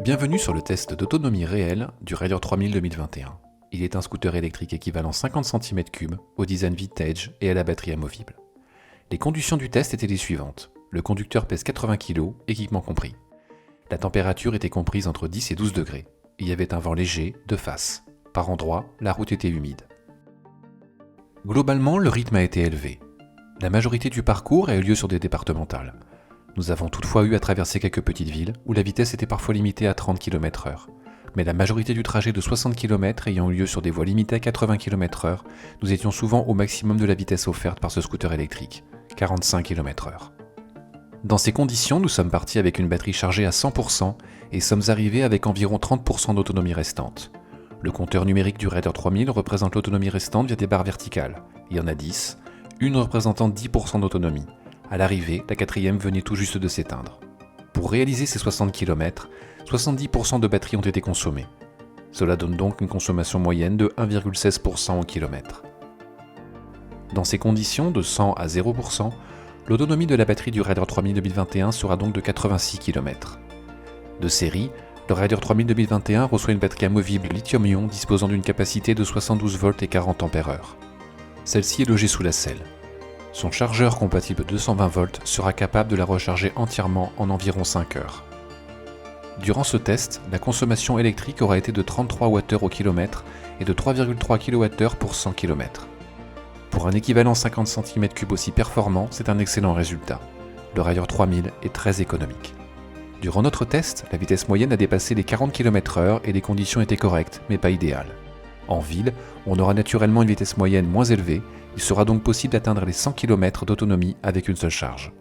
Bienvenue sur le test d'autonomie réelle du Raider 3000 2021. Il est un scooter électrique équivalent 50 cm3 au design vintage et à la batterie amovible. Les conditions du test étaient les suivantes. Le conducteur pèse 80 kg, équipement compris. La température était comprise entre 10 et 12 degrés. Il y avait un vent léger, de face. Par endroits, la route était humide. Globalement, le rythme a été élevé. La majorité du parcours a eu lieu sur des départementales. Nous avons toutefois eu à traverser quelques petites villes où la vitesse était parfois limitée à 30 km/h. Mais la majorité du trajet de 60 km ayant eu lieu sur des voies limitées à 80 km/h, nous étions souvent au maximum de la vitesse offerte par ce scooter électrique, 45 km/h. Dans ces conditions, nous sommes partis avec une batterie chargée à 100% et sommes arrivés avec environ 30% d'autonomie restante. Le compteur numérique du Raider 3000 représente l'autonomie restante via des barres verticales. Il y en a 10, une représentant 10% d'autonomie. À l'arrivée, la quatrième venait tout juste de s'éteindre. Pour réaliser ces 60 km, 70% de batterie ont été consommés. Cela donne donc une consommation moyenne de 1,16% au kilomètre. Dans ces conditions, de 100 à 0%, l'autonomie de la batterie du Raider 3000 2021 sera donc de 86 km. De série, le Raider 3000 2021 reçoit une batterie amovible lithium-ion disposant d'une capacité de 72 volts et 40 Ah. Celle-ci est logée sous la selle. Son chargeur compatible 220 volts sera capable de la recharger entièrement en environ 5 heures. Durant ce test, la consommation électrique aura été de 33 Wh au kilomètre et de 3,3 kWh pour 100 km. Pour un équivalent 50 cm3 aussi performant, c'est un excellent résultat. Le Raider 3000 est très économique. Durant notre test, la vitesse moyenne a dépassé les 40 km/h et les conditions étaient correctes, mais pas idéales. En ville, on aura naturellement une vitesse moyenne moins élevée, il sera donc possible d'atteindre les 100 km d'autonomie avec une seule charge.